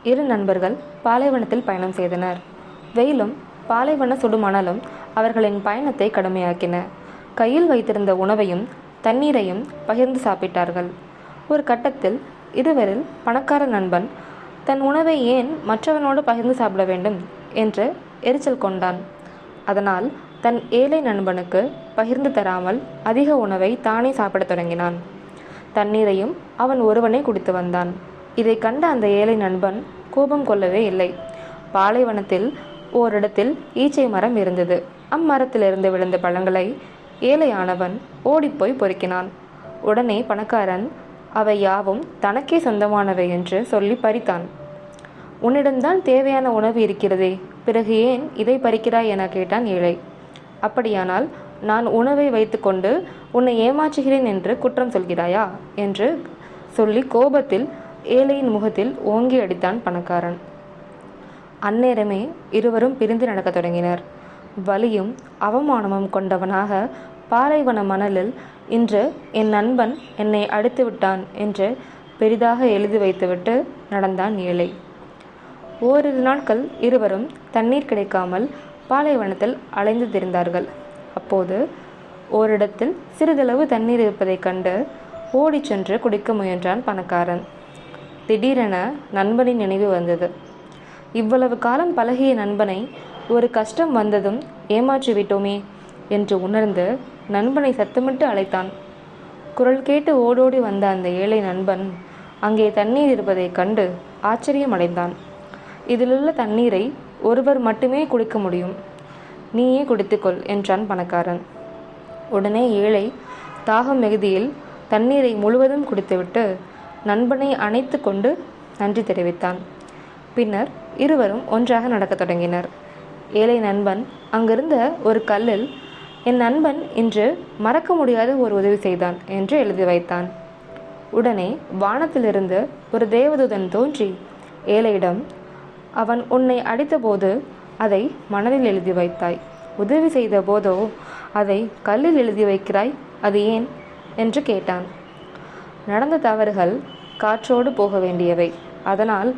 இரு நண்பர்கள் பாலைவனத்தில் பயணம் செய்தனர். வெயிலும் பாலைவன சுடுமணலும் அவர்களின் பயணத்தை கடுமையாக்கின. கையில் வைத்திருந்த உணவையும் தண்ணீரையும் பகிர்ந்து சாப்பிட்டார்கள். ஒரு கட்டத்தில் இருவரில் பணக்கார நண்பன் தன் உணவை ஏன் மற்றவனோடு பகிர்ந்து சாப்பிட வேண்டும் என்று எரிச்சல் கொண்டான். அதனால் தன் ஏழை நண்பனுக்கு பகிர்ந்து தராமல் அதிக உணவை தானே சாப்பிடத் தொடங்கினான். தண்ணீரையும் அவன் ஒருவனே குடித்து வந்தான். இதை கண்ட அந்த ஏழை நண்பன் கோபம் கொள்ளவே இல்லை. பாலைவனத்தில் ஓரிடத்தில் ஈச்சை மரம் இருந்தது. அம்மரத்திலிருந்து விழுந்த பழங்களை ஏழையானவன் ஓடிப்போய் பொறுக்கினான். உடனே பணக்காரன் அவை யாவும் தனக்கே சொந்தமானவை என்று சொல்லி பறித்தான். உன்னிடம்தான் தேவையான உணவு இருக்கிறதே, பிறகு ஏன் இதை பறிக்கிறாய் என கேட்டான் ஏழை. அப்படியானால் நான் உணவை வைத்துக்கொண்டு உன்னை ஏமாற்றுகிறேன் என்று குற்றம் சொல்கிறாயா என்று சொல்லி கோபத்தில் ஏழையின் முகத்தில் ஓங்கி அடித்தான் பணக்காரன். அந்நேரமே இருவரும் பிரிந்து நடக்க தொடங்கினர். வலியும் அவமானமும் கொண்டவனாக பாலைவன மணலில் இன்று என் நண்பன் என்னை அடித்து விட்டான் என்று பெரிதாக எழுதி வைத்துவிட்டு நடந்தான் ஏழை. ஓரிரு நாட்கள் இருவரும் தண்ணீர் கிடைக்காமல் பாலைவனத்தில் அலைந்து திரிந்தார்கள். அப்போது ஓரிடத்தில் சிறிதளவு தண்ணீர் இருப்பதைக் கண்டு ஓடிச் சென்று குடிக்க முயன்றான் பணக்காரன். திடீரென நண்பனின் நினைவு வந்தது. இவ்வளவு காலம் பழகிய நண்பனை ஒரு கஷ்டம் வந்ததும் ஏமாற்றி விட்டோமே என்று உணர்ந்து நண்பனை சத்தமிட்டு அழைத்தான். குரல் கேட்டு ஓடோடி வந்த அந்த ஏழை நண்பன் அங்கே தண்ணீர் இருப்பதைக் கண்டு ஆச்சரியமடைந்தான். இதிலுள்ள தண்ணீரை ஒருவர் மட்டுமே குடிக்க முடியும், நீயே குடித்துக்கொள் என்றான் பணக்காரன். உடனே ஏழை தாகம் மிகுதியில் தண்ணீரை முழுவதும் குடித்துவிட்டு நண்பனை அணைத்து கொண்டு நன்றி தெரிவித்தான். பின்னர் இருவரும் ஒன்றாக நடக்கத் தொடங்கினர். ஏழை நண்பன் அங்கிருந்த ஒரு கல்லில் என் நண்பன் இன்று மறக்க முடியாத ஒரு உதவி செய்தான் என்று எழுதி வைத்தான். உடனே வானத்திலிருந்து ஒரு தேவதூதன் தோன்றி ஏழையிடம், அவன் உன்னை அடித்தபோது அதை மணலில் எழுதி வைத்தாய், உதவி செய்த போதோ அதை கல்லில் எழுதி வைக்கிறாய், அது ஏன் என்று கேட்டான். நடந்த தவறுகள் காற்றோடு போக வேண்டியவை, அதனால்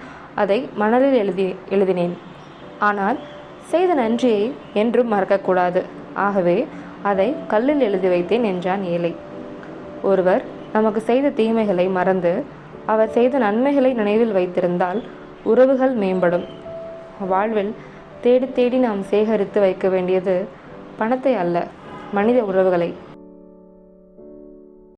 அதை மணலில் எழுதினேன். ஆனால் செய்த நன்றியை என்றும் மறக்கக்கூடாது, ஆகவே அதை கல்லில் எழுதி வைத்தேன் என்றான் ஏழை. ஒருவர் நமக்கு செய்த தீமைகளை மறந்து அவர் செய்த நன்மைகளை நினைவில் வைத்திருந்தால் உறவுகள் மேம்படும். வாழ்வில் தேடி தேடி நாம் சேகரித்து வைக்க வேண்டியது பணத்தை அல்ல, மனித உறவுகளை.